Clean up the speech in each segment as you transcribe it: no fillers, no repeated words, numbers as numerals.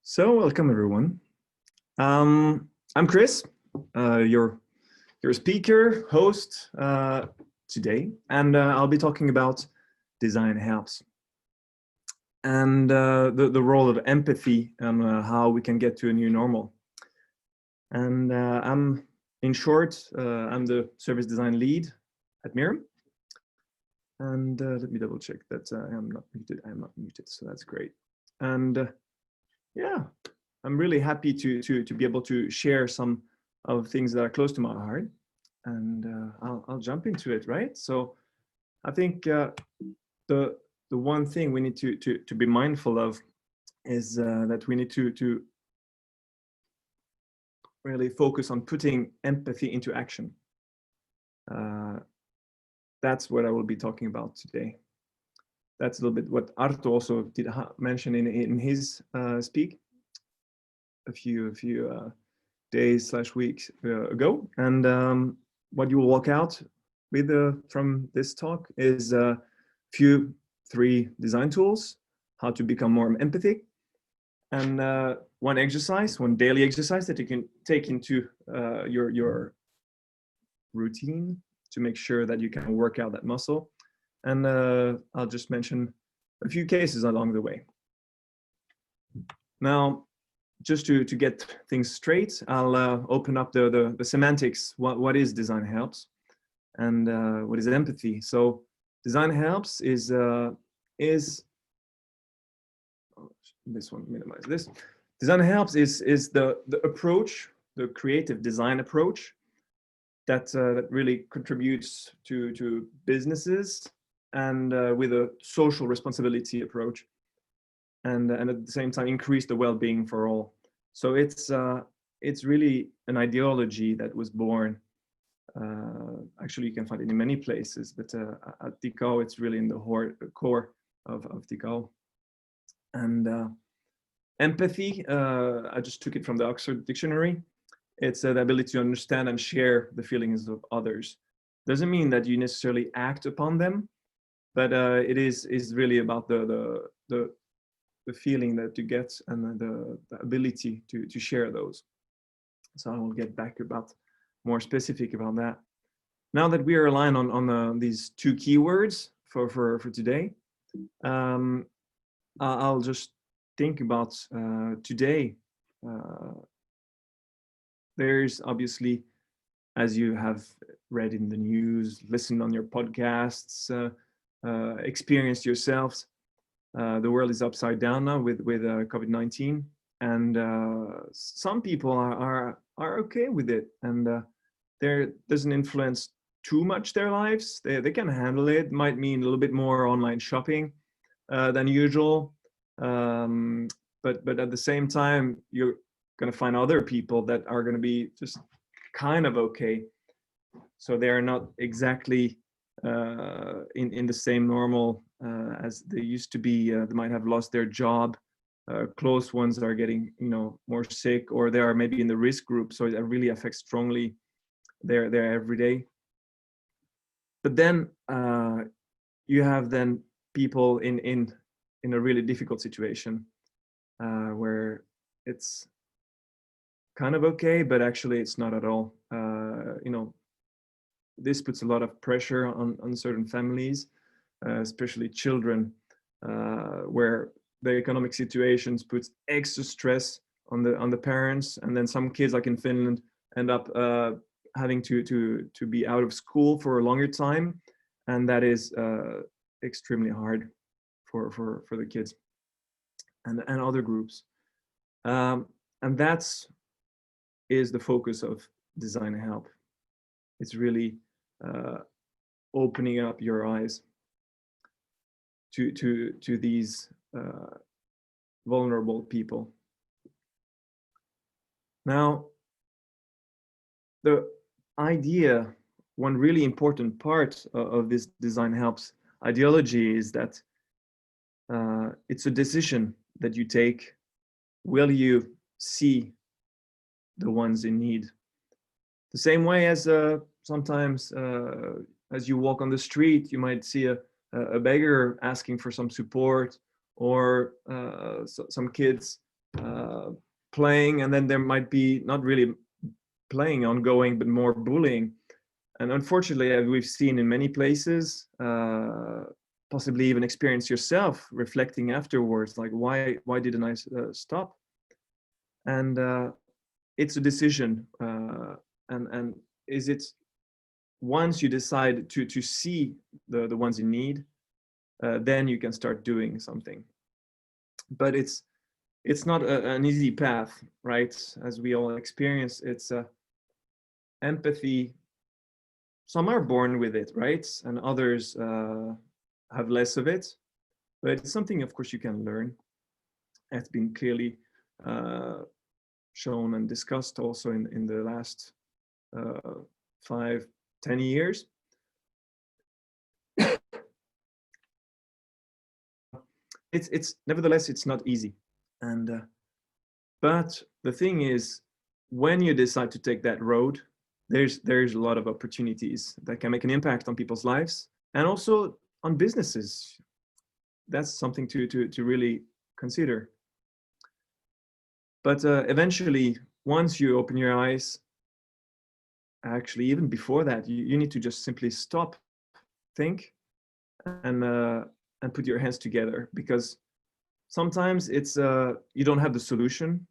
So welcome everyone. I'm Chris, your speaker, host today, and I'll be talking about design helps and the role of empathy and how we can get to a new normal. And in short, I'm the service design lead at Mirum. And let me double check that I am not muted. I am not muted, so that's great. And yeah, I'm really happy to be able to share some of things that are close to my heart, and I'll jump into it, right? So I think the one thing we need to be mindful of is that we need to really focus on putting empathy into action. That's what I will be talking about today. That's a little bit what Arto also did mention in his speak a few days / weeks ago. And what you will walk out with from this talk is three design tools, how to become more empathic, and one daily exercise that you can take into your routine to make sure that you can work out that muscle. And I'll just mention a few cases along the way. Now, just to get things straight, I'll open up the semantics. What is design helps, and what is empathy? So, design helps is this one. Minimize this. Design helps is the approach, the creative design approach that really contributes to businesses, and with a social responsibility approach, and at the same time increase the well-being for all. So it's really an ideology that was born. Actually, you can find it in many places, but at Tikau, it's really in the core of Tikau. And empathy, I just took it from the Oxford Dictionary. It's the ability to understand and share the feelings of others. Doesn't mean that you necessarily act upon them, but it is really about the feeling that you get and the ability to share those. So I will get back about more specific about that. Now that we are aligned on these two keywords for today, I'll just think about today. There's obviously, as you have read in the news, listened on your podcasts, experienced yourselves, the world is upside down now with COVID-19, and some people are okay with it, and there doesn't influence too much their lives. They can handle it. Might mean a little bit more online shopping than usual, but at the same time, you're going to find other people that are going to be just kind of okay. So they are not exactly in the same normal as they used to be. They might have lost their job. Close ones are getting, more sick, or they are maybe in the risk group. So it really affects strongly their everyday. But then you have then people in a really difficult situation where it's kind of okay, but actually it's not at all. This puts a lot of pressure on certain families, especially children, where the economic situations puts extra stress on the parents, and then some kids, like in Finland, end up having to be out of school for a longer time, and that is extremely hard for the kids and other groups, and that's is the focus of design help. It's really opening up your eyes to these vulnerable people. Now, the idea, one really important part of this design helps ideology is that it's a decision that you take. Will you see the ones in need? The same way as sometimes as you walk on the street, you might see a beggar asking for some support, or some kids playing, and then there might be not really playing ongoing, but more bullying. And unfortunately, as we've seen in many places, possibly even experience yourself reflecting afterwards, like why didn't I stop? And it's a decision, and is it once you decide to see the ones in need, then you can start doing something. But it's not an easy path, right? As we all experience, it's empathy. Some are born with it, right? And others have less of it. But it's something, of course, you can learn. It's been clearly shown and discussed also in the last 5-10 years. It's nevertheless, it's not easy. And but the thing is, when you decide to take that road, there's a lot of opportunities that can make an impact on people's lives and also on businesses. That's something to really consider. But eventually, once you open your eyes, actually, even before that, you need to just simply stop, think, and put your hands together, because sometimes it's you don't have the solution,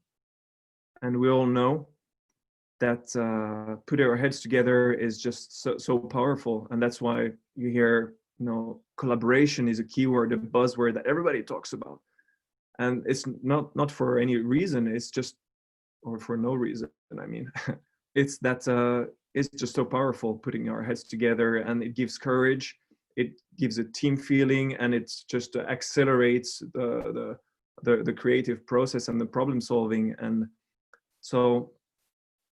and we all know that putting our heads together is just so powerful, and that's why you hear, collaboration is a keyword, a buzzword that everybody talks about, and it's not for any reason. It's just, or for no reason. I mean, it's that it's just so powerful putting our heads together, and it gives courage. It gives a team feeling, and it's just accelerates the creative process and the problem solving. And so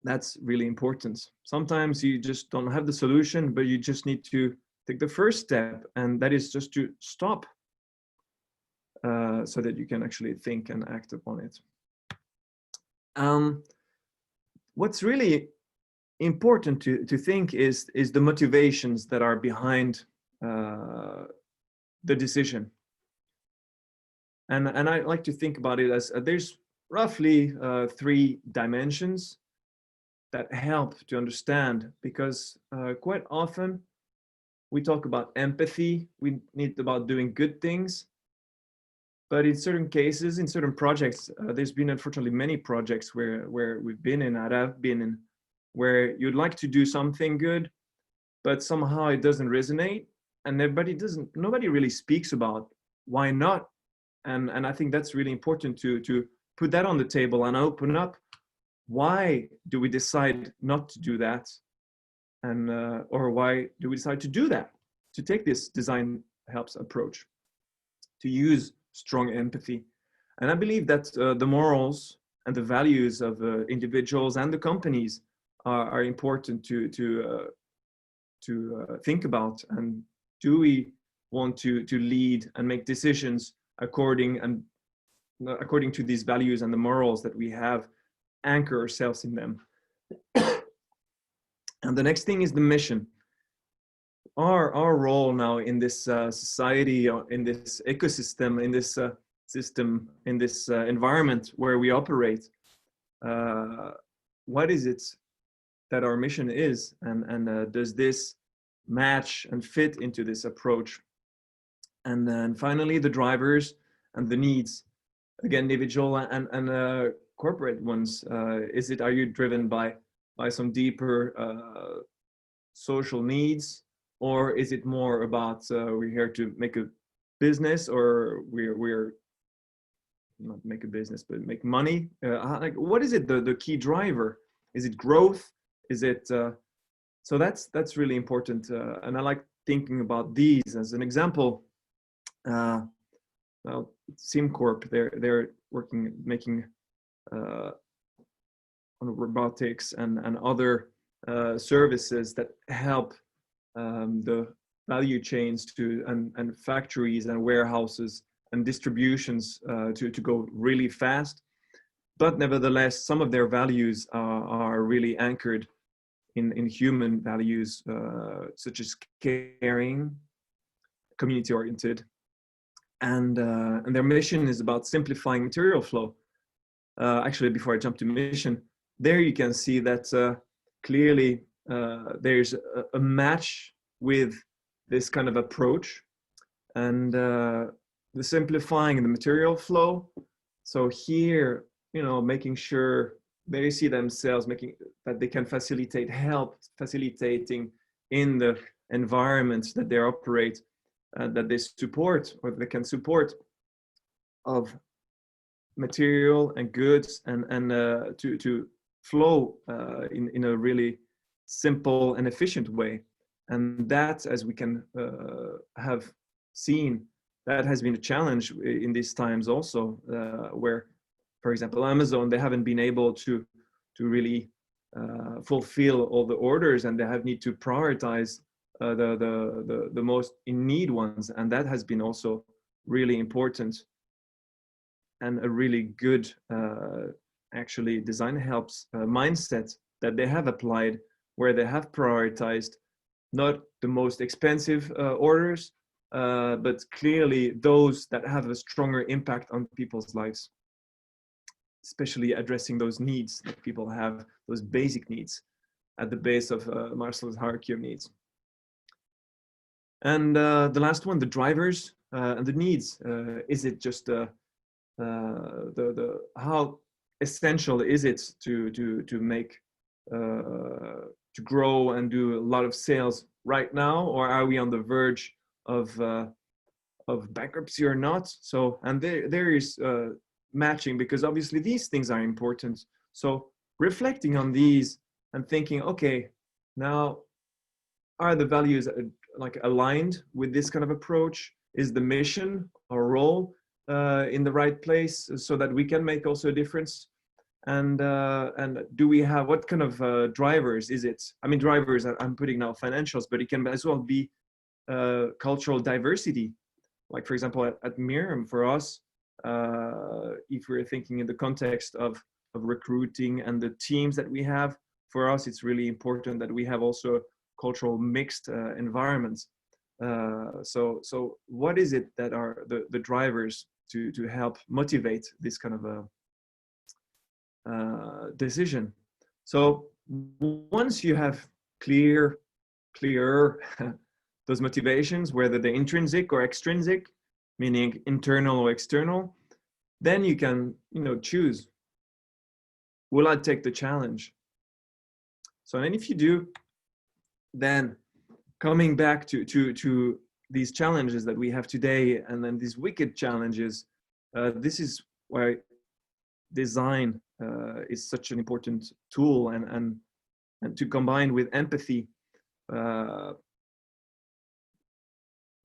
that's really important. Sometimes you just don't have the solution, but you just need to take the first step, and that is just to stop, so that you can actually think and act upon it. What's really important to think is the motivations that are behind the decision. And I like to think about it as there's roughly 3 dimensions that help to understand, because quite often we talk about empathy, we need about doing good things, but in certain cases, in certain projects, there's been unfortunately many projects where we've been in, and I've been in, where you'd like to do something good, but somehow it doesn't resonate, and nobody really speaks about why not. And I think that's really important to put that on the table and open up. Why do we decide not to do that? And or why do we decide to do that? To take this design helps approach, to use strong empathy. And I believe that the morals and the values of individuals and the companies are important to think about. And do we want to lead and make decisions according to these values and the morals that we have, anchor ourselves in them? And the next thing is the mission. Our role now in this society, in this ecosystem, in this system, in this environment where we operate, what is it that our mission is, and does this match and fit into this approach? And then finally, the drivers and the needs, again, individual and corporate ones. Are you driven by some deeper social needs, or is it more about we're here to make a business, or we're not make a business but make money? Like, what is it, the key driver? Is it growth? Is it so that's really important, and I like thinking about these as an example. Well, Cimcorp, they're working, making on robotics and other services that help the value chains and factories and warehouses and distributions to go really fast. But nevertheless, some of their values are really anchored in human values, such as caring, community-oriented, and their mission is about simplifying material flow. actually, before I jump to mission, there you can see that clearly there's a match with this kind of approach, and the simplifying the material flow. So here, you know, making sure they see themselves making that they can facilitating in the environments that they operate, that they support or they can support of material and goods, and to flow in a really simple and efficient way. And that, as we can have seen, that has been a challenge in these times also, where, for example, Amazon, they haven't been able to really fulfill all the orders, and they have need to prioritize the most in need ones, and that has been also really important, and a really good actually design helps mindset that they have applied, where they have prioritized not the most expensive orders, but clearly those that have a stronger impact on people's lives, especially addressing those needs that people have, those basic needs at the base of Maslow's hierarchy of needs. And the last one, the drivers and the needs. Is it just how essential is it to make to grow and do a lot of sales right now, or are we on the verge of bankruptcy or not? So, and there is matching, because obviously these things are important. So reflecting on these and thinking, okay, now are the values like aligned with this kind of approach? Is the mission or role in the right place so that we can make also a difference? And do we have, what kind of drivers is it? I mean, drivers, I'm putting now financials, but it can as well be cultural diversity. Like, for example, at Mirum, for us, if we're thinking in the context of recruiting and the teams that we have, for us, it's really important that we have also cultural mixed environments. So what is it that are the drivers to help motivate this kind of a decision? So once you have clearer those motivations, whether they're intrinsic or extrinsic, meaning internal or external, then you can, you know, choose, will I take the challenge? So, and if you do, then coming back to these challenges that we have today, and then these wicked challenges, this is why design is such an important tool, and to combine with empathy.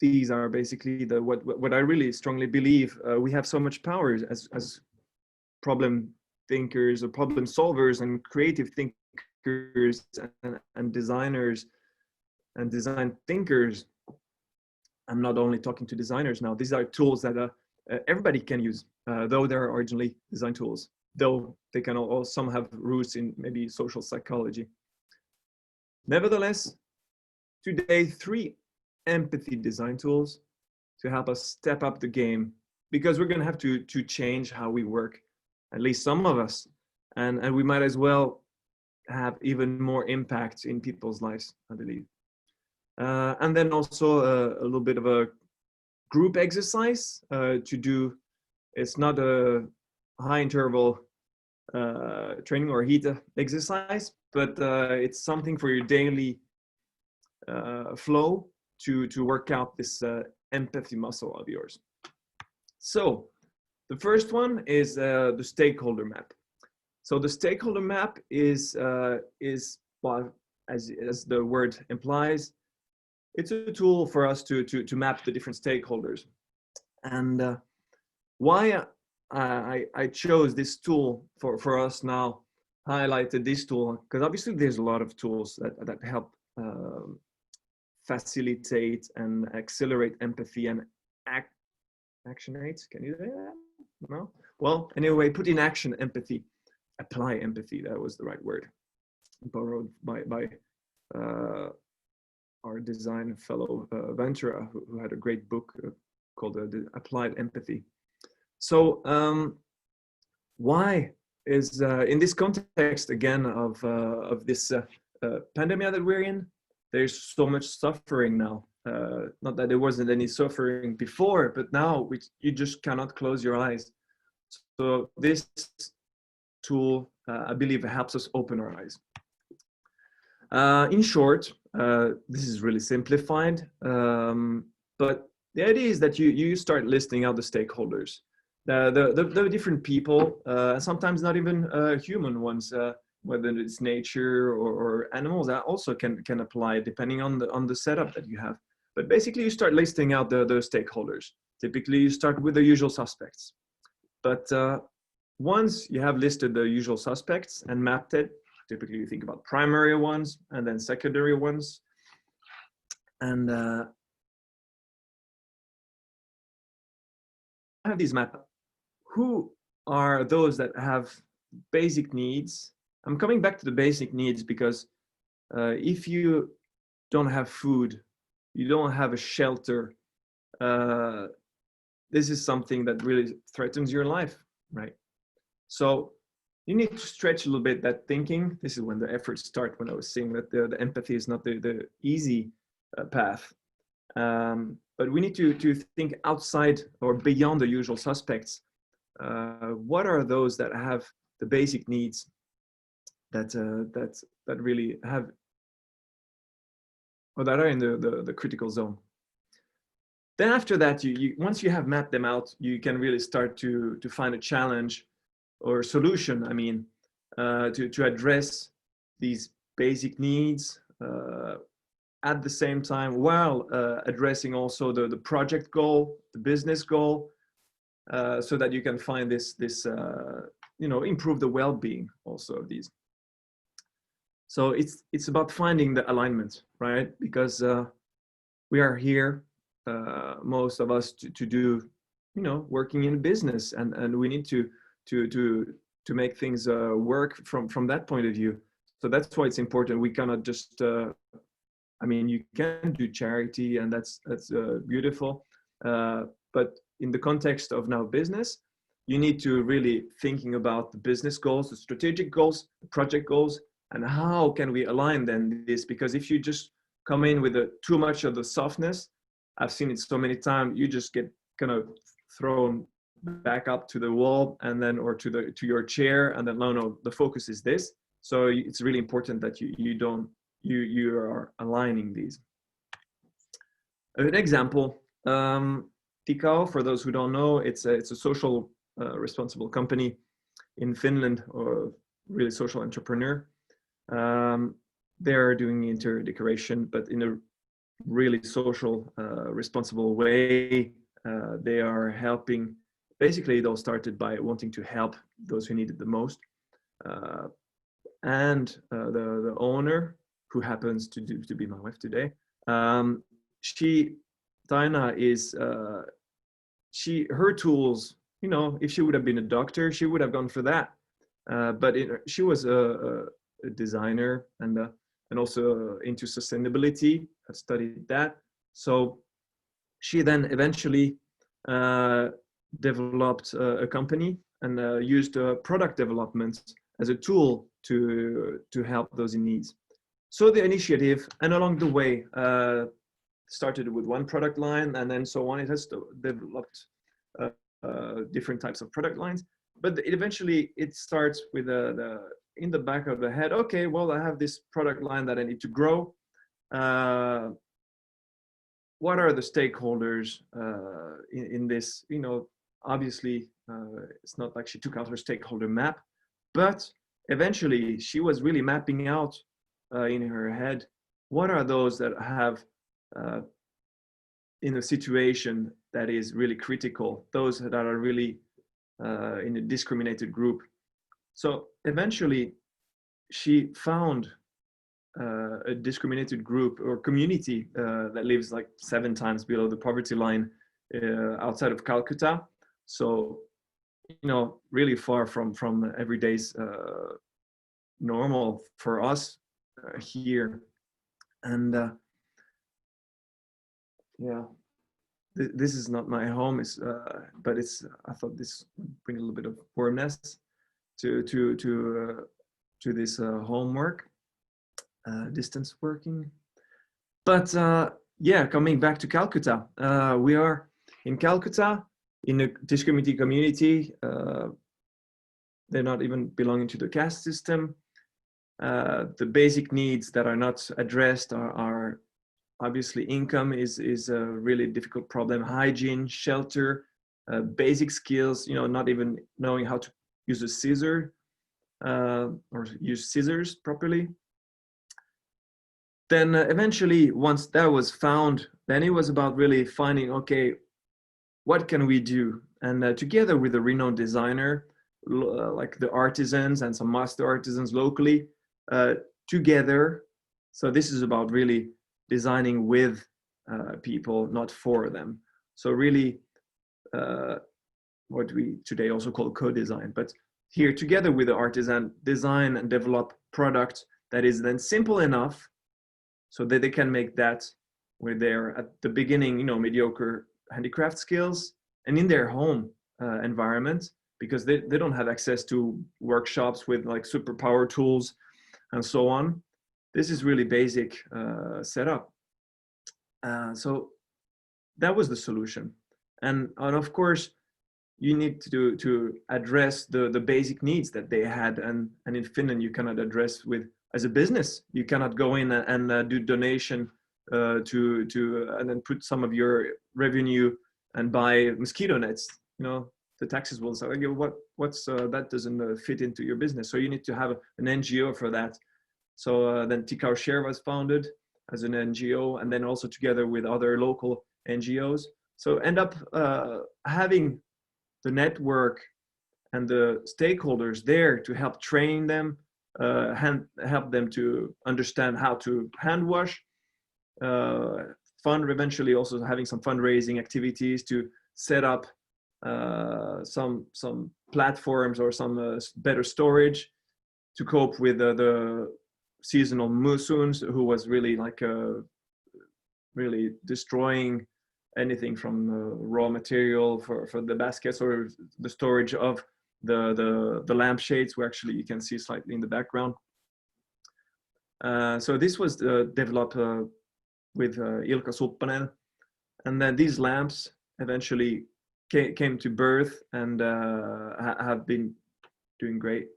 These are basically what I really strongly believe. We have so much power as problem thinkers or problem solvers and creative thinkers and designers and design thinkers. I'm not only talking to designers now. These are tools that everybody can use, though they're originally design tools, though they can all some have roots in maybe social psychology. Nevertheless, today, 3 empathy design tools to help us step up the game, because we're going to have to change how we work, at least some of us, and we might as well have even more impact in people's lives, I believe. And then also a little bit of a group exercise to do. It's not a high interval training or heat exercise, but it's something for your daily flow to work out this empathy muscle of yours. So the first one is the stakeholder map. So the stakeholder map is well, as the word implies, it's a tool for us to map the different stakeholders. And why I chose this tool for us now, highlighted this tool, because obviously there's a lot of tools that help facilitate and accelerate empathy and actionate. Can you say that? No? Well, anyway, put in action empathy, apply empathy. That was the right word, borrowed by our design fellow Ventura, who had a great book called Applied Empathy. So why is in this context again of this pandemic that we're in. There's so much suffering now. Not that there wasn't any suffering before, but now you just cannot close your eyes. So this tool, I believe, helps us open our eyes. In short, this is really simplified, but the idea is that you start listing out the stakeholders, the different people, sometimes not even human ones, whether it's nature or animals, that also can apply depending on the setup that you have. But basically, you start listing out the stakeholders. Typically, you start with the usual suspects. But once you have listed the usual suspects and mapped it, typically you think about primary ones and then secondary ones. And have these mapped. Who are those that have basic needs? I'm coming back to the basic needs because if you don't have food, you don't have a shelter, this is something that really threatens your life, right? So you need to stretch a little bit that thinking. This is when the efforts start, when I was saying that the empathy is not the easy path. But we need to think outside or beyond the usual suspects. What are those that have the basic needs that really have, or that are in the critical zone? Then after that, once you have mapped them out, you can really start to find a challenge or solution, I mean, to address these basic needs at the same time, while addressing also the project goal, the business goal, so that you can find this improve the well-being also of these. So it's about finding the alignment, right? Because we are here, most of us, to do, working in business, and we need to make things work from that point of view. So that's why it's important. We cannot just, you can do charity, and that's beautiful. But in the context of now business, you need to really thinking about the business goals, the strategic goals, the project goals, and how can we align then this? Because if you just come in with too much of the softness, I've seen it so many times, you just get kind of thrown back up to the wall, and then, or to your chair, and then no, the focus is this. So it's really important that you are aligning these. An example, Tikau, for those who don't know, it's a social responsible company in Finland, or really social entrepreneur. They're doing interior decoration, but in a really social, responsible way. They are helping. Basically, it all started by wanting to help those who need it the most. And the owner, who happens to be my wife today, Taina is, her tools, if she would have been a doctor, she would have gone for that. But she was a designer and also into sustainability, had studied that. So she then eventually developed a company and used product development as a tool to help those in need. So the initiative, and along the way, started with one product line, and then so on. It has developed different types of product lines, but eventually it starts with in the back of the head. Okay, well, I have this product line that I need to grow. What are the stakeholders in this? Obviously, it's not like she took out her stakeholder map, but eventually she was really mapping out in her head, what are those that have in a situation that is really critical, those that are really in a discriminated group. So eventually she found a discriminated group or community that lives like 7 times below the poverty line outside of Calcutta. So, really far from everyday's normal for us here. And yeah, this is not my home, but I thought this would bring a little bit of warmness to this homework, distance working. But yeah, coming back to Calcutta, we are in Calcutta in a discriminity community. They're not even belonging to the caste system. The basic needs that are not addressed are obviously income is a really difficult problem. Hygiene, shelter, basic skills, you know, not even knowing how to use a scissor or use scissors properly. Then eventually, once that was found, then it was about really finding, okay, what can we do? And together with a renowned designer, like the artisans and some master artisans locally, together. So this is about really designing with people, not for them. So really what we today also call co-design, but here together with the artisan, design and develop product that is then simple enough so that they can make that where they're at the beginning, you know, mediocre handicraft skills and in their home environment, because they don't have access to workshops with like super power tools and so on. This is really basic setup. So that was the solution. And of course, you need to address the basic needs that they had. And in Finland, you cannot address with, as a business, you cannot go in and do donation and then put some of your revenue and buy mosquito nets. You know, the taxes will say, what's that doesn't fit into your business. So you need to have an NGO for that. So then Tikau Share was founded as an NGO, and then also together with other local NGOs. So end up having the network and the stakeholders there to help train them, help them to understand how to hand wash, eventually also having some fundraising activities to set up some platforms or some better storage to cope with the seasonal monsoons, who was really like really destroying anything from raw material for the baskets or the storage of the lampshades, where actually you can see slightly in the background. So this was developed with Ilkka Suppanen, and then these lamps eventually came to birth and have been doing great.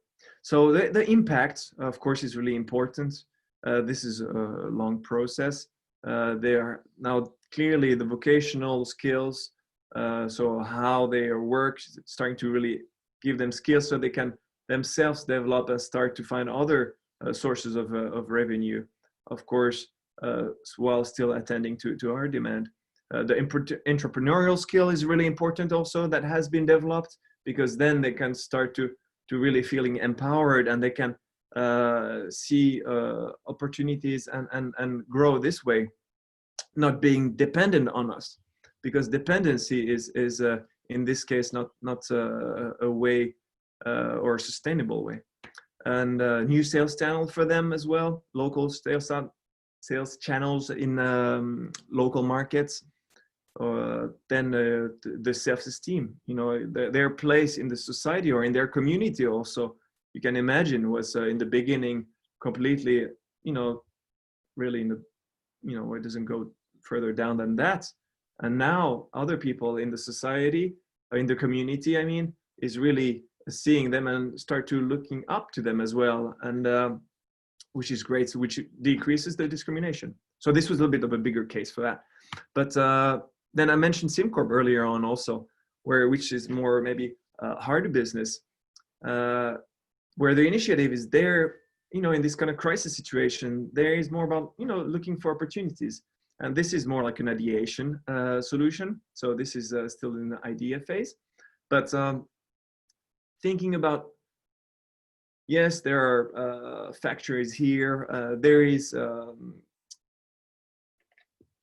So the impact, of course, is really important. This is a long process. They are now clearly the vocational skills, so how they work, starting to really give them skills so they can themselves develop and start to find other sources of revenue, of course, while still attending to our demand. The entrepreneurial skill is really important also, that has been developed, because then they can start to really feeling empowered, and they can see opportunities and grow this way, not being dependent on us, because dependency is in this case not a way or a sustainable way. And new sales channel for them as well, local sales channels in local markets. Then the self-esteem, you know, their place in the society or in their community also, you can imagine, was in the beginning completely, you know, really in the, you know, it doesn't go further down than that. And now other people in the society, in the community, I mean, is really seeing them and start to looking up to them as well, and which is great, so which decreases the discrimination. So this was a little bit of a bigger case for that. But then I mentioned Cimcorp earlier on also, which is more maybe harder business, where the initiative is there, you know, in this kind of crisis situation, there is more about, you know, looking for opportunities. And this is more like an ideation solution. So this is still in the idea phase. But thinking about, yes, there are factories here, there is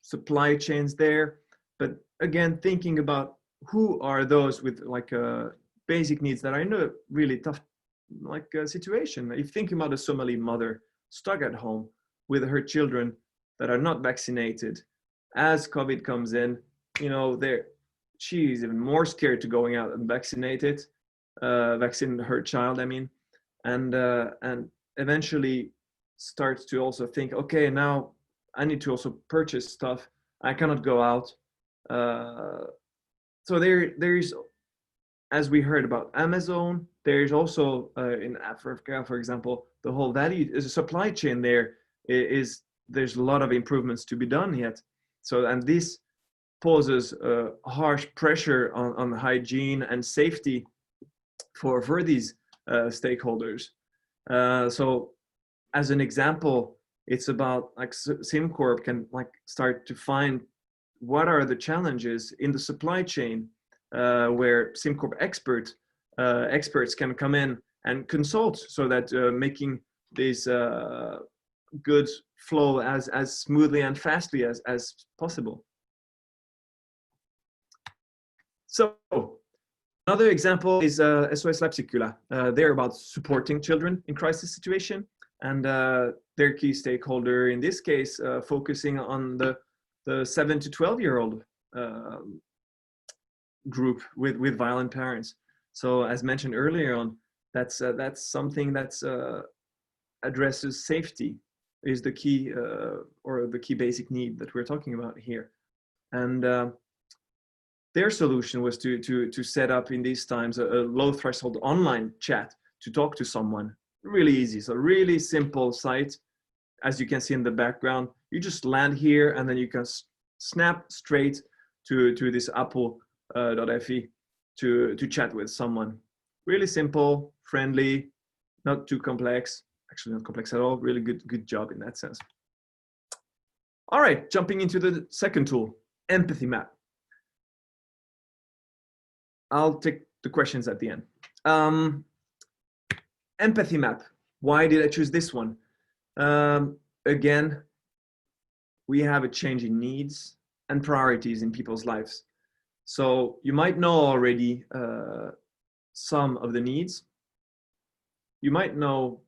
supply chains there. But again, thinking about who are those with like basic needs that are in a really tough like situation. If thinking about a Somali mother stuck at home with her children that are not vaccinated, as COVID comes in, you know, she is even more scared to going out and vaccinated. vaccine her child, I mean, and eventually starts to also think, okay, now I need to also purchase stuff. I cannot go out. So there's, as we heard about Amazon, there's also in Africa, for example, the whole value is a supply chain. There's a lot of improvements to be done yet. So, and this poses harsh pressure on hygiene and safety for these stakeholders. So as an example, it's about like Cimcorp can like start to find what are the challenges in the supply chain where Cimcorp experts can come in and consult so that making these goods flow as smoothly and fastly as possible. So another example is SOS Lapsicula. They're about supporting children in crisis situation, and their key stakeholder in this case focusing on the 7 to 12-year-old group with violent parents. So as mentioned earlier on, that's something that's addresses safety, is the key or the key basic need that we're talking about here. And their solution was to set up in these times a low threshold online chat to talk to someone. Really easy, so really simple site. As you can see in the background, you just land here and then you can snap straight to this apple.fi to chat with someone. Really simple, friendly, not too complex, actually not complex at all. Really good job in that sense. All right, jumping into the second tool, Empathy Map. I'll take the questions at the end. Empathy Map, why did I choose this one? Again, we have a change in needs and priorities in people's lives. So you might know already some of the needs. You might know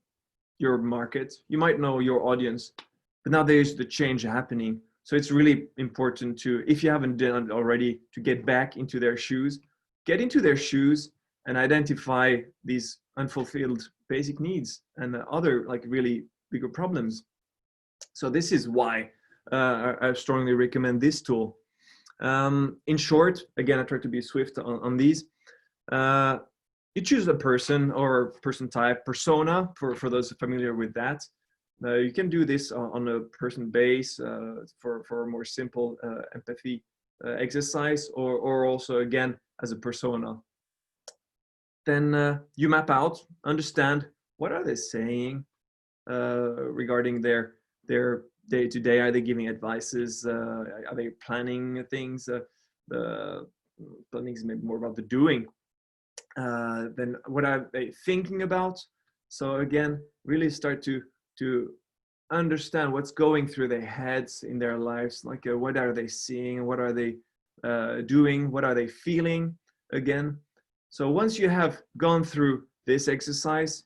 your market, you might know your audience, but now there's the change happening. So it's really important to, if you haven't done it already, to get back into their shoes, get into their shoes and identify these unfulfilled basic needs and other like really bigger problems. So this is why I strongly recommend this tool. In short, again, I try to be swift on these. You choose a person or person type, persona, for those familiar with that. You can do this on a person base for a more simple empathy exercise, or also again as a persona. Then you map out, understand what are they saying regarding their day-to-day. Are they giving advices? Are they planning things? The planning is maybe more about the doing. Then what are they thinking about? So again, really start to understand what's going through their heads in their lives. Like what are they seeing? What are they doing? What are they feeling? Again, so once you have gone through this exercise,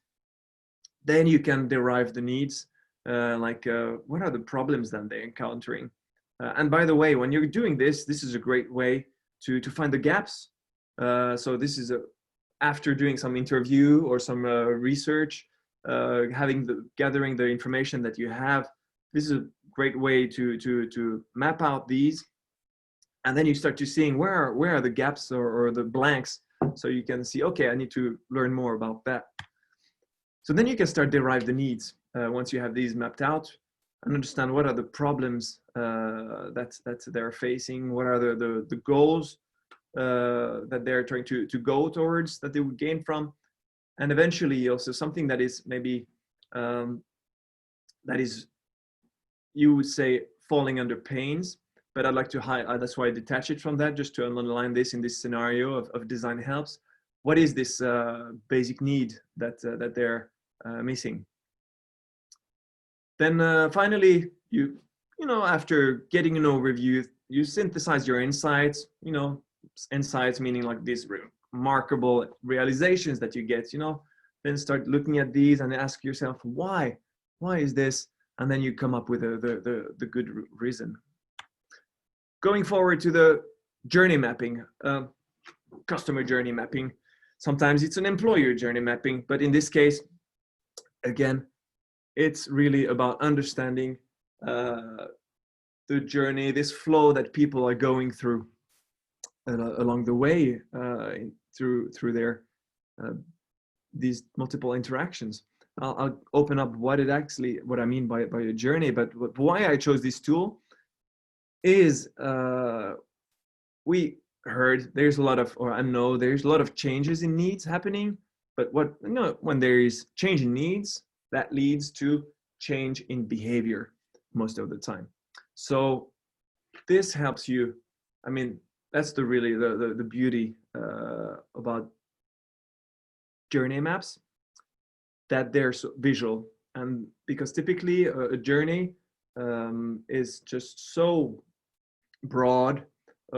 then you can derive the needs. What are the problems that they're encountering? And by the way, when you're doing this, this is a great way to find the gaps. So this is after doing some interview or some research, gathering the information that you have. This is a great way to map out these, and then you start to seeing where are the gaps or the blanks, so you can see, okay, I need to learn more about that. So then you can start derive the needs once you have these mapped out and understand what are the problems that they're facing, what are the goals that they're trying to go towards, that they would gain from, and eventually also something that is maybe that is, you would say, falling under pains, but I'd like to highlight, that's why I detach it from that, just to underline this in this scenario of design helps. What is this basic need that they're missing? Then finally, you know, after getting an overview, you synthesize your insights. You know, insights meaning like these remarkable realizations that you get. You know, then start looking at these and ask yourself, why is this? And then you come up with the good reason. Going forward to the journey mapping, customer journey mapping. Sometimes it's an employer journey mapping, but in this case, again, it's really about understanding the journey, this flow that people are going through along the way through their these multiple interactions. I'll open up what I mean by a journey, but why I chose this tool is we heard there's a lot of, or I know there's a lot of changes in needs happening, but when there is change in needs, that leads to change in behavior most of the time. So this helps you. I mean, that's really the beauty about journey maps, that they're so visual, and because typically a journey is just so broad,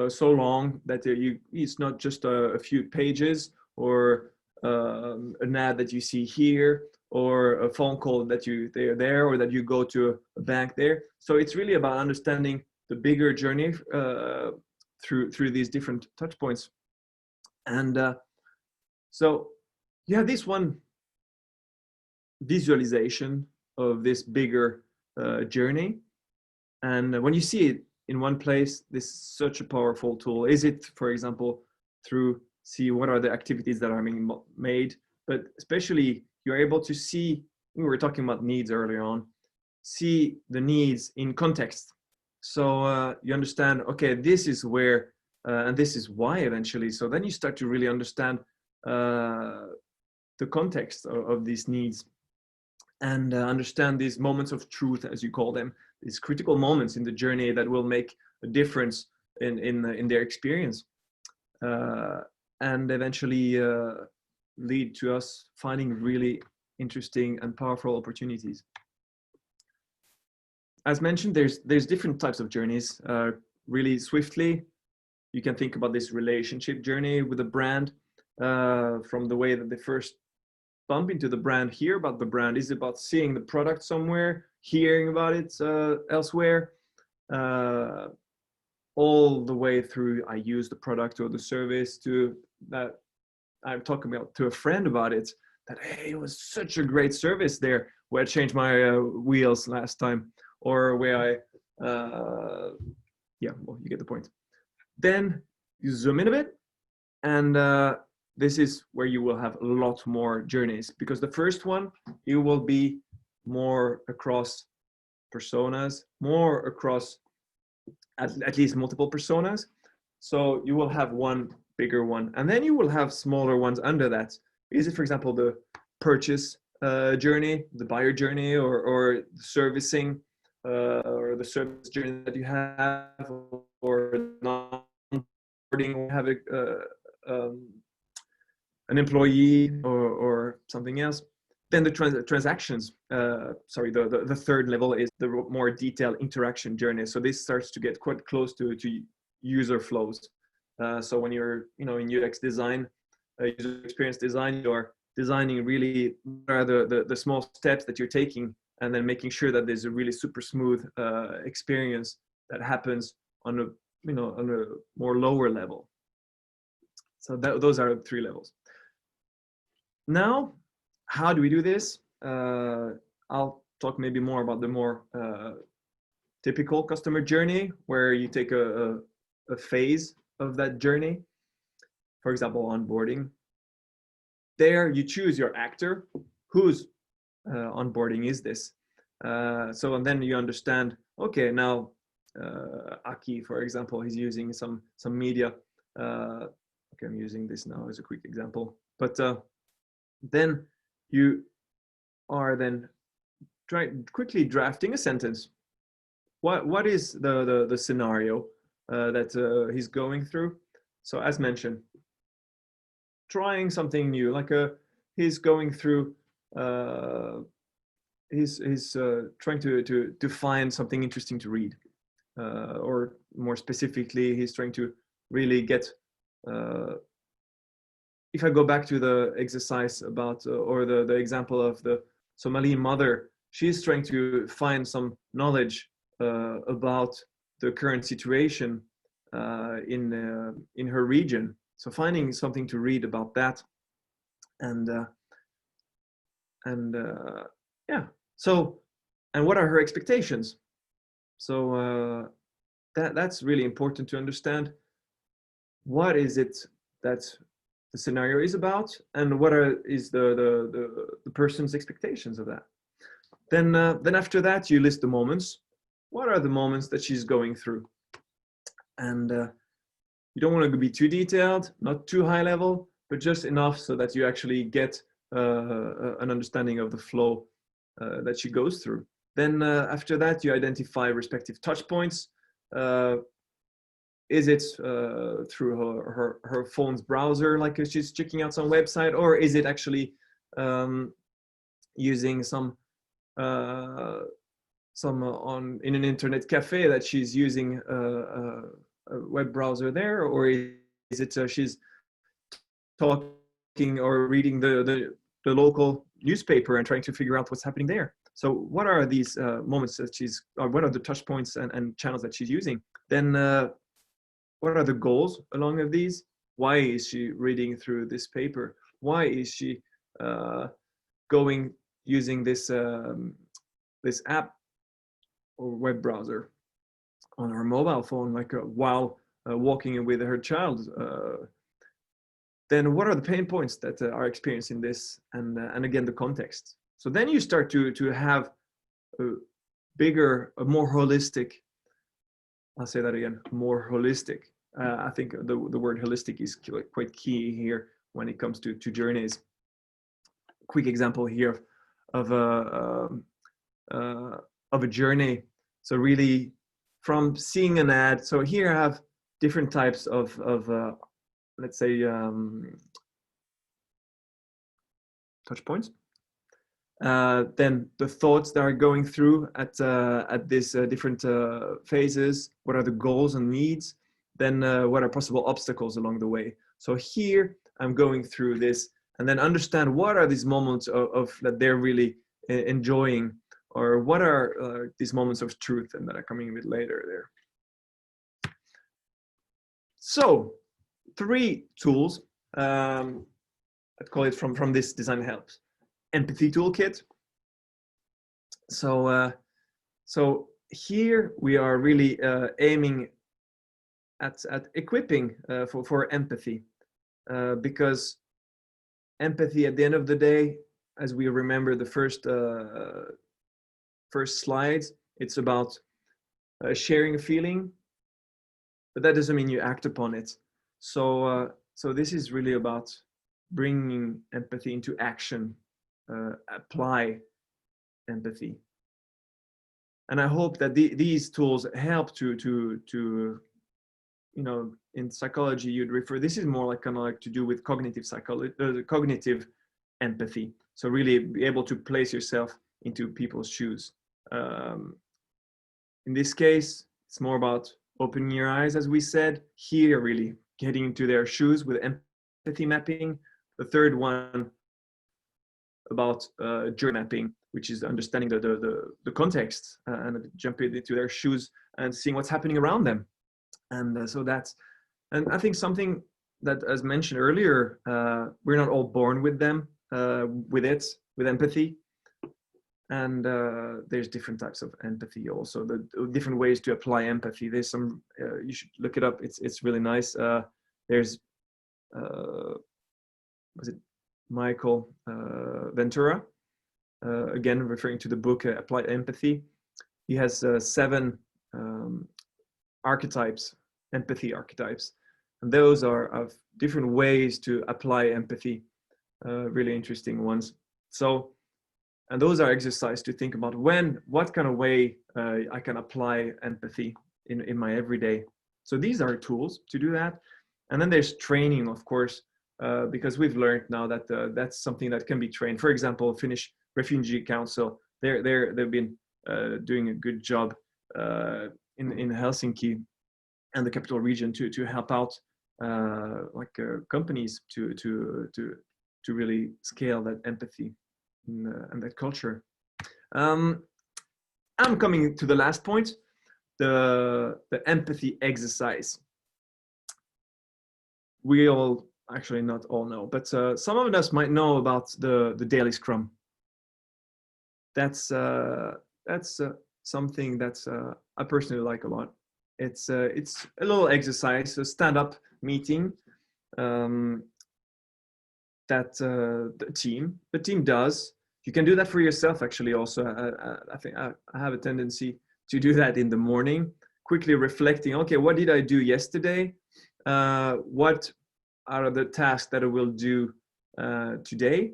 so long that it's not just a few pages or an ad that you see here or a phone call that they're there, or that you go to a bank there. So it's really about understanding the bigger journey through these different touch points. And so you have this one visualization of this bigger journey, and when you see it in one place, this is such a powerful tool. Is it, for example, through see what are the activities that are being made, but especially you're able to see, we were talking about needs earlier on, see the needs in context. So you understand, okay, this is where and this is why eventually. So then you start to really understand the context of these needs, and understand these moments of truth, as you call them, these critical moments in the journey that will make a difference in their experience, and eventually lead to us finding really interesting and powerful opportunities. As mentioned, there's different types of journeys. Really swiftly, you can think about this relationship journey with a brand, from the way that they first bump into the brand, hear about the brand, is about seeing the product somewhere, hearing about it elsewhere, all the way through I use the product or the service, to that I'm talking about to a friend about it, that, hey, it was such a great service there where I changed my wheels last time, or where I yeah, well, you get the point. Then you zoom in a bit, and this is where you will have a lot more journeys, because the first one, you will be more across personas, more across at least multiple personas. So you will have one bigger one, and then you will have smaller ones under that. Is it, for example, the purchase journey, the buyer journey, or the servicing, or the service journey that you have, or non-boarding, have an employee or something else. Then the transactions, sorry, the third level is the more detailed interaction journey. So this starts to get quite close to user flows. So when you're in UX design, user experience design, you're designing really what are the small steps that you're taking, and then making sure that there's a really super smooth experience that happens on a on a more lower level. So those are the three levels. Now, how do we do this? I'll talk maybe more about the more typical customer journey, where you take a phase of that journey. For example, onboarding. There you choose your actor, whose onboarding is this. So, and then you understand, okay, now Aki, for example, he's using some media. Okay, I'm using this now as a quick example, but then you are then quickly drafting a sentence. What is the scenario that he's going through? So as mentioned, trying something new, like he's going through he's trying to find something interesting to read, or more specifically, he's trying to really get if I go back to the exercise about or the example of the Somali mother, she's trying to find some knowledge about the current situation in her region. So finding something to read about that and yeah. So, and what are her expectations? So that's really important to understand. What is it that the scenario is about, and what is the person's expectations of that? Then after that, you list the moments. What are the moments that she's going through? And you don't want to be too detailed, not too high level, but just enough so that you actually get an understanding of the flow that she goes through. Then after that, you identify respective touch points. Is it through her phone's browser, like she's checking out some website, or is it actually using some in an internet cafe that she's using a web browser there, or is it she's talking or reading the local newspaper and trying to figure out what's happening there? So what are these moments that she's, or what are the touch points and channels that she's using? Then what are the goals along of these? Why is she reading through this paper? Why is she using this this app or web browser on her mobile phone, like while walking with her child? Then what are the pain points that are experiencing this, and again the context. So then you start to have a bigger, a more holistic. I'll say that again, more holistic. I think the word holistic is quite key here when it comes to journeys. Quick example here of a journey. So really, from seeing an ad. So here I have different types of let's say touch points. Then the thoughts that are going through at these different phases. What are the goals and needs? Then what are possible obstacles along the way? So here I'm going through this, and then understand what are these moments of that they're really enjoying, or what are these moments of truth, and that are coming a bit later there. So 3 tools, I'd call it from this design helps. Empathy toolkit. So so here we are really aiming at equipping for empathy, because empathy at the end of the day, as we remember the first slides, it's about sharing a feeling, but that doesn't mean you act upon it. So so this is really about bringing empathy into action, apply empathy. And I hope that these tools help to you know, in psychology you'd refer, this is more like kind of like to do with cognitive psychology, cognitive empathy. So really be able to place yourself into people's shoes. In this case, it's more about opening your eyes, as we said. Here, really getting into their shoes with empathy mapping. The third one about journey mapping, which is understanding the context and jumping into their shoes and seeing what's happening around them. And so that's, and I think something that, as mentioned earlier, we're not all born with them, with empathy. And there's different types of empathy also, the different ways to apply empathy. There's some, you should look it up. It's really nice. There's, was it Michael Ventura? Again, referring to the book, Applied Empathy. He has 7 archetypes, empathy archetypes. And those are of different ways to apply empathy, really interesting ones. So, and those are exercises to think about what kind of way I can apply empathy in my everyday. So these are tools to do that. And then there's training, of course, because we've learned now that that's something that can be trained. For example, Finnish Refugee Council, they've been doing a good job in Helsinki and the capital region to help out companies to really scale that empathy and that culture. I'm coming to the last point, the empathy exercise. actually not all know, but some of us might know about the daily Scrum. That's something that's I personally like a lot. It's a little exercise, a stand-up meeting that the team does. You can do that for yourself actually also. I think I have a tendency to do that in the morning, quickly reflecting, okay, what did I do yesterday? What are the tasks that I will do today?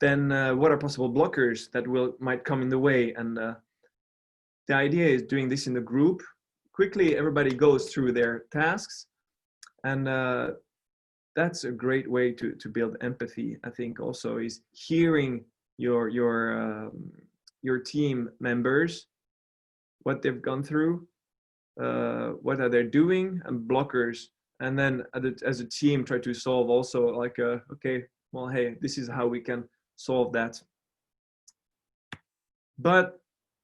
Then what are possible blockers that might come in the way? And the idea is doing this in the group. Quickly, everybody goes through their tasks, and that's a great way to build empathy. I think also is hearing your team members, what they've gone through, what are they doing, and blockers, and then as a team try to solve also like okay, well, hey, this is how we can solve that. But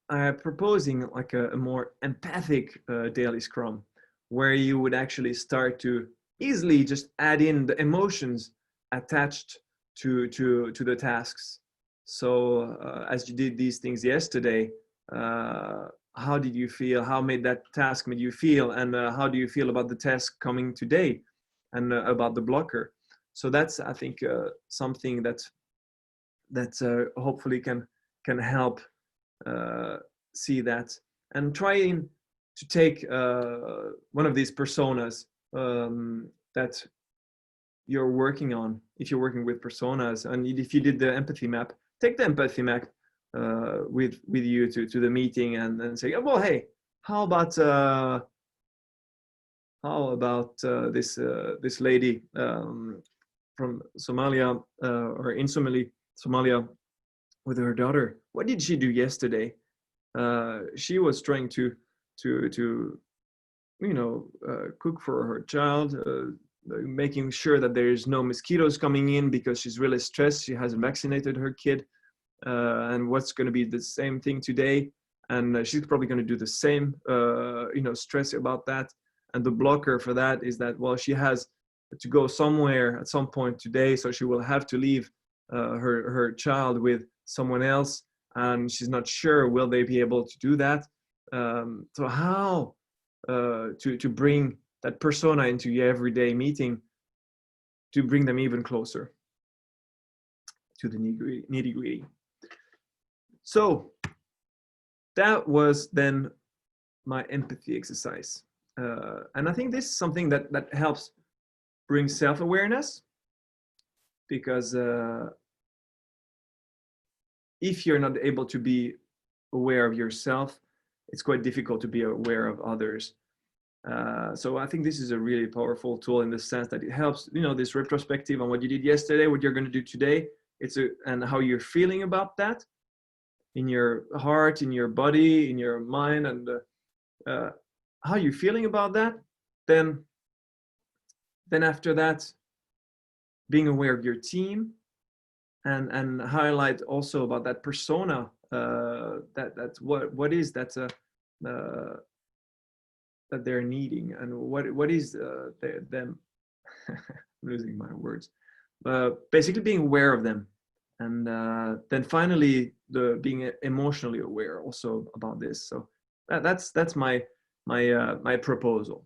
I'm proposing like a more empathic daily Scrum, where you would actually start to easily just add in the emotions attached to the tasks. So as you did these things yesterday, how did you feel? How made that task made you feel? And how do you feel about the task coming today, and about the blocker? So that's, I think, something that hopefully can help see that, and trying to take one of these personas that you're working on. If you're working with personas, and if you did the empathy map, take the empathy map with you to the meeting, and then say, oh, well, hey, how about this lady from Somalia, or in Somalia, with her daughter? What did she do yesterday? She was trying to cook for her child, making sure that there is no mosquitoes coming in because she's really stressed. She hasn't vaccinated her kid, and what's going to be the same thing today, and she's probably going to do the same, stress about that. And the blocker for that is that, well, she has to go somewhere at some point today, so she will have to leave her child with someone else, and she's not sure will they be able to do that. So how to bring that persona into your everyday meeting, to bring them even closer to the nitty-gritty. So that was then my empathy exercise, and I think this is something that helps bring self-awareness, because if you're not able to be aware of yourself, it's quite difficult to be aware of others. So I think this is a really powerful tool in the sense that it helps, this retrospective on what you did yesterday, what you're going to do today. And how you're feeling about that in your heart, in your body, in your mind, and how you're feeling about that. Then after that, being aware of your team, and highlight also about that persona, that's what is that that they're needing, and what is them I'm losing my words, basically being aware of them, and then finally being emotionally aware also about this. So that's my proposal.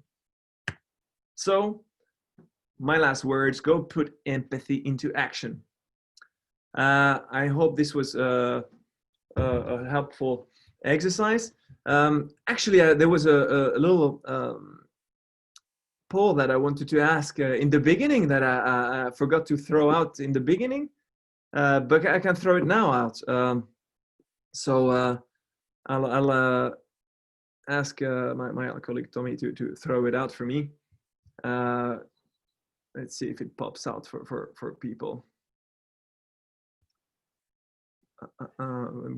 So my last words: go put empathy into action. I hope this was a helpful exercise. Actually, there was a little poll that I wanted to ask in the beginning that I forgot to throw out in the beginning, but I can throw it now out. So I'll ask my colleague Tommy to throw it out for me. Let's see if it pops out for people.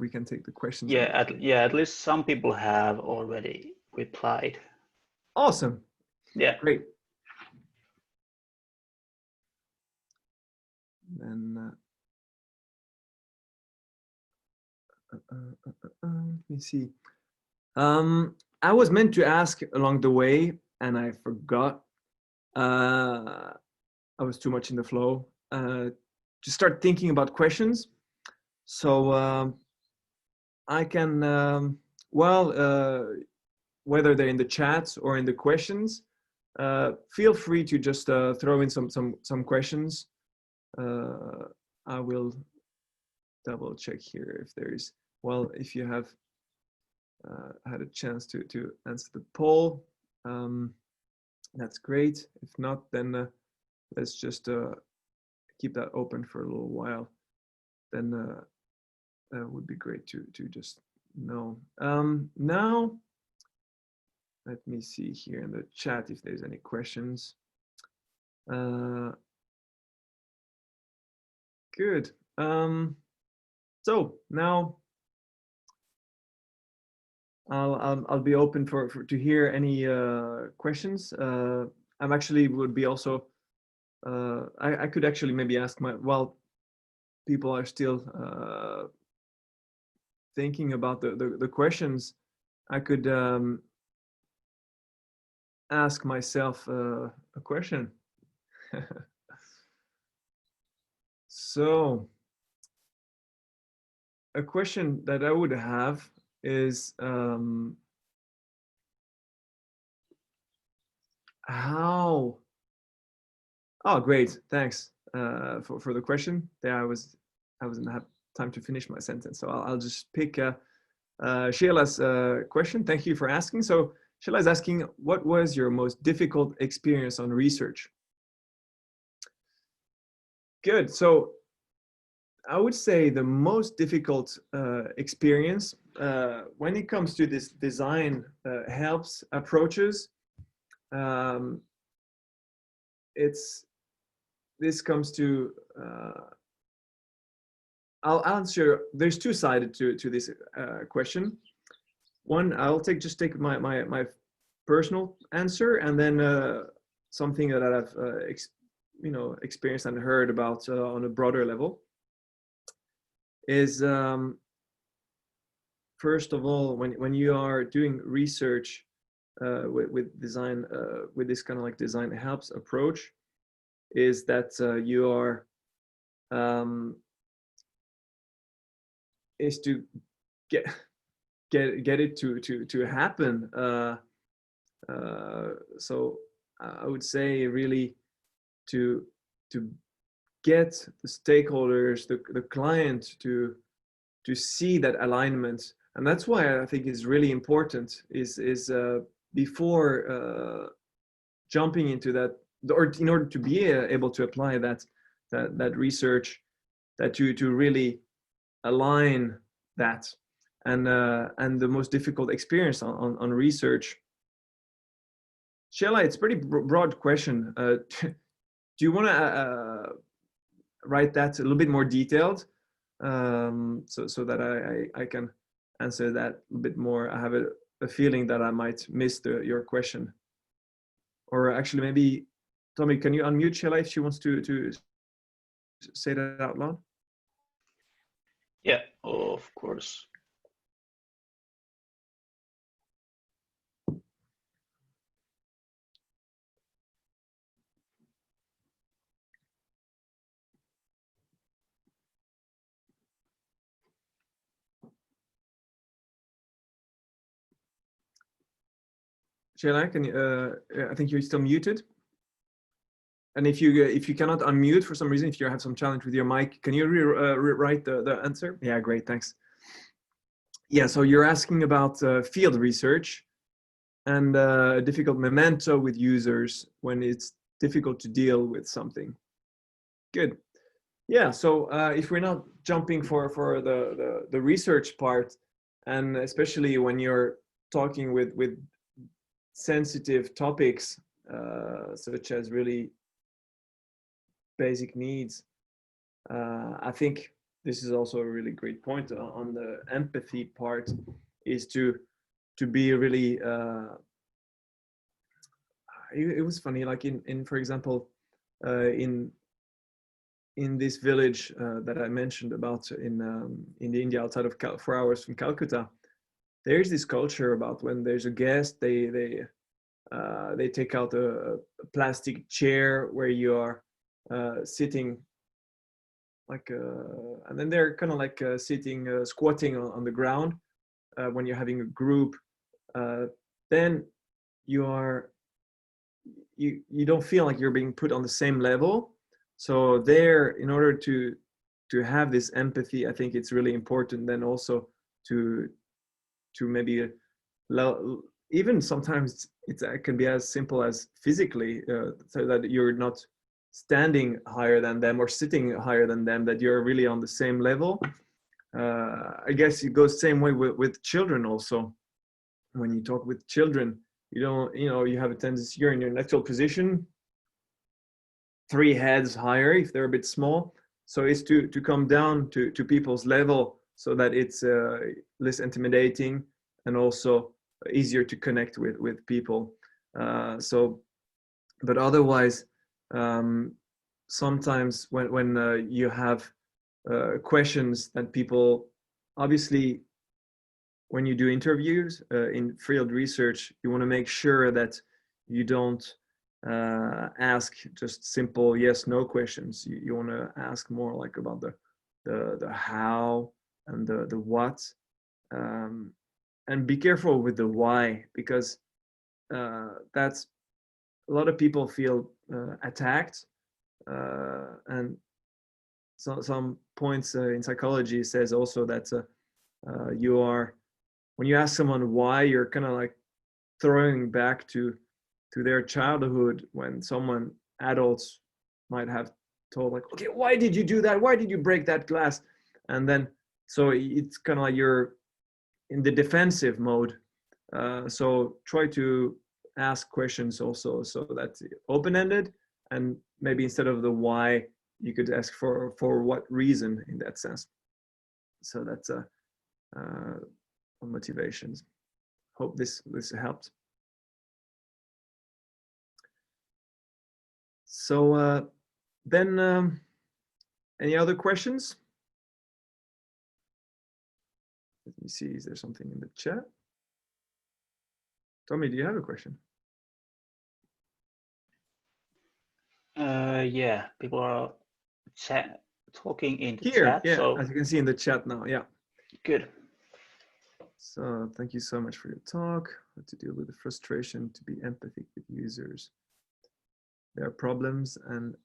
We can take the questions. At least some people have already replied. Awesome. Yeah. Great. Then let me see. I was meant to ask along the way, and I forgot. I was too much in the flow, to start thinking about questions. So I can, whether they're in the chat or in the questions, feel free to just throw in some questions. I will double check here if there is, well, if you have had a chance to answer the poll, that's great. If not, then let's just keep that open for a little while. Then that would be great to just know. Now, let me see here in the chat if there's any questions. Good. So now I'll be open for to hear any questions. I'm actually would be also. I could actually maybe ask while people are still thinking about the questions, I could ask myself a question. So a question that I would have is how. Oh, great! Thanks for the question. There, I wasn't have time to finish my sentence, so I'll just pick Sheila's question. Thank you for asking. So Sheila is asking, what was your most difficult experience on research? Good. So I would say the most difficult experience when it comes to this design helps approaches. This comes to I'll answer. There's two sided to this question. One, I'll just take my personal answer, and then something that I've experienced and heard about on a broader level is first of all, when you are doing research with design, with this kind of like design helps approach, is that you are is to get it to happen. So I would say really to get the stakeholders, the client to see that alignment, and that's why I think is really important is before jumping into that, or in order to be able to apply that research, that to really align that. And the most difficult experience on research, Sheila, it's a pretty broad question. Do you want to write that a little bit more detailed, so that I can answer that a little bit more? I have a feeling that I might miss your question. Or actually, maybe Tommy, can you unmute Sheila if she wants to say that out loud? Yeah, of course. Sheila, can you? I think you're still muted. And if you cannot unmute for some reason, if you have some challenge with your mic, can you rewrite the answer? Yeah, great, thanks. Yeah, so you're asking about field research and a difficult memento with users when it's difficult to deal with something. Good. Yeah, so if we're not jumping for the research part, and especially when you're talking with sensitive topics such as really basic needs, I think this is also a really great point on the empathy part, is to be really it was funny, like in for example in this village that I mentioned about in India, outside of 4 hours from Calcutta, there's this culture about when there's a guest, they take out a plastic chair where you are sitting like, and then they're kind of like sitting, squatting on the ground when you're having a group, then you don't feel like you're being put on the same level. So there, in order to have this empathy, I think it's really important then also to maybe even sometimes it can be as simple as physically, so that you're not standing higher than them or sitting higher than them, that you're really on the same level. I guess it goes the same way with children also. When you talk with children, you don't, you have a tendency, you're in your natural position, 3 heads higher if they're a bit small. So it's to come down to people's level so that it's less intimidating and also easier to connect with people. But otherwise, sometimes when you have questions that people, obviously, when you do interviews in field research, you want to make sure that you don't ask just simple yes/no questions. You want to ask more like about the how and the what, and be careful with the why, because that's, a lot of people feel attacked, and some points in psychology says also that you are, when you ask someone why, you're kind of like throwing back to their childhood, when someone, adults, might have told like, okay, why did you do that? Why did you break that glass? And then, so it's kind of like you're in the defensive mode. So try to ask questions also, so that's open-ended, and maybe instead of the why, you could ask for what reason in that sense. So that's motivations. Hope this helped. So then any other questions? Let me see, is there something in the chat? Tommy, do you have a question? Yeah, people are talking in the Here, chat. yeah, So as you can see in the chat now, yeah. good. So thank you so much for your talk. How to deal with the frustration, to be empathic with users, their problems, and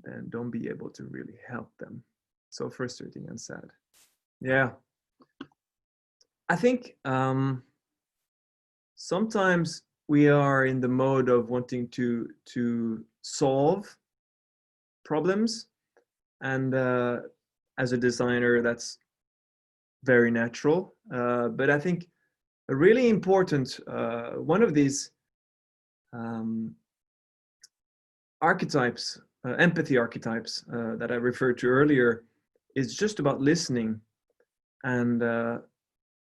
then don't be able to really help them. So frustrating and sad. Yeah. I think sometimes we are in the mode of wanting to solve problems, and as a designer, that's very natural. But I think a really important one of these archetypes, empathy archetypes that I referred to earlier, is just about listening, and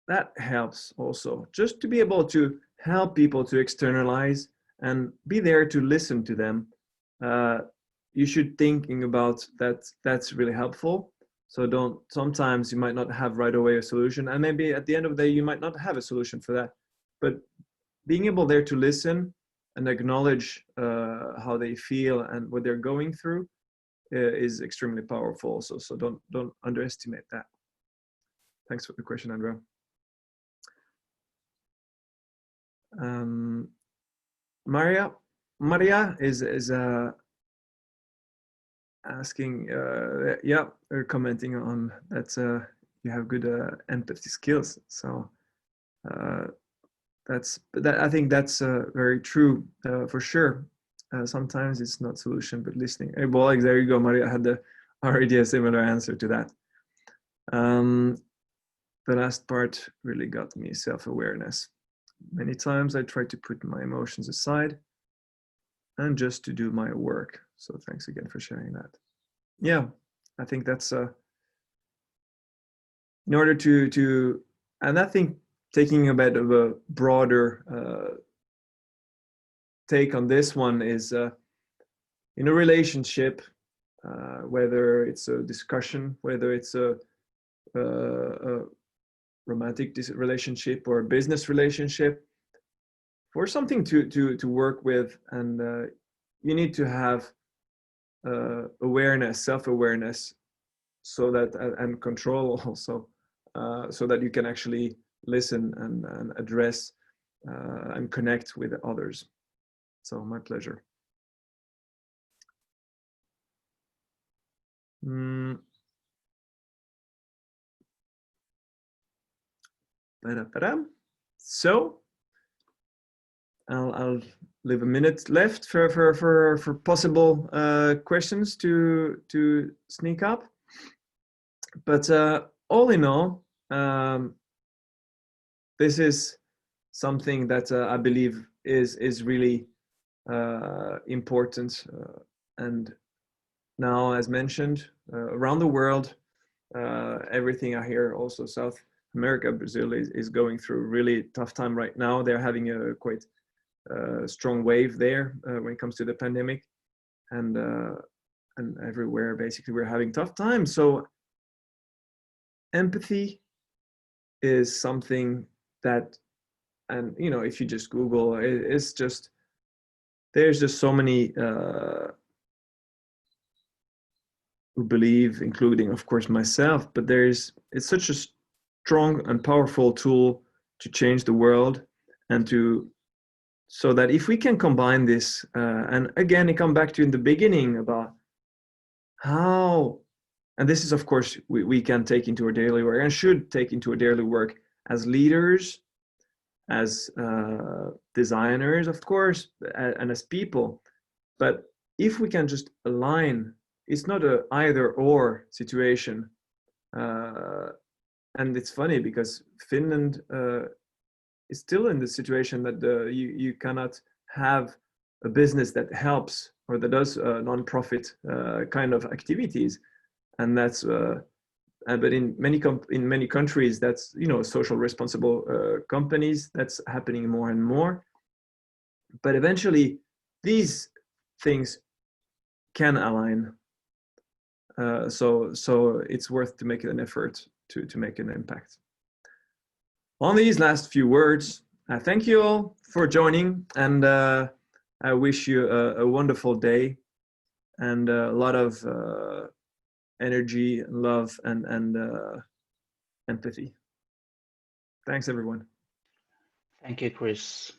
that helps also, just to be able to help people to externalize and be there to listen to them. You should thinking about that. That's really helpful. So sometimes you might not have right away a solution, and maybe at the end of the day you might not have a solution for that, but being able there to listen and acknowledge how they feel and what they're going through is extremely powerful also. So don't underestimate that. Thanks for the question, Andrea. Maria is asking, yeah, commenting on that you have good empathy skills. So I think that's very true for sure. Sometimes it's not solution, but listening. Hey, well, like, there you go, Maria. I had already a similar answer to that. The last part really got me, self-awareness. Many times I try to put my emotions aside and just to do my work. So thanks again for sharing that. Yeah, I think that's in order to, and I think taking a bit of a broader take on this one is in a relationship, whether it's a discussion, whether it's a romantic relationship or a business relationship, for something to work with, and you need to have awareness, self-awareness, so that and control also, so that you can actually listen and address and connect with others. So my pleasure. So I'll leave a minute left for possible questions to sneak up. But all in all, this is something that I believe is really important. And now, as mentioned, around the world, everything I hear, also South America, Brazil is going through a really tough time right now. They're having a quite strong wave there when it comes to the pandemic, and everywhere basically we're having tough times. So empathy is something that, and you know, if you just Google, it's just, there's just so many who believe, including of course myself, but it's such a strong and powerful tool to change the world, and so that if we can combine this, and again, I come back to in the beginning about how, and this is of course we can take into our daily work and should take into our daily work as leaders, as designers, of course, and as people. But if we can just align, it's not a either or situation. And it's funny because Finland is still in the situation that you cannot have a business that helps or that does non-profit kind of activities, and that's but in many countries, that's, you know, social responsible companies, that's happening more and more. But eventually these things can align, so it's worth to make an effort to make an impact. On these last few words, I thank you all for joining, and I wish you a wonderful day and a lot of energy, love, and empathy. Thanks, everyone. Thank you, Chris.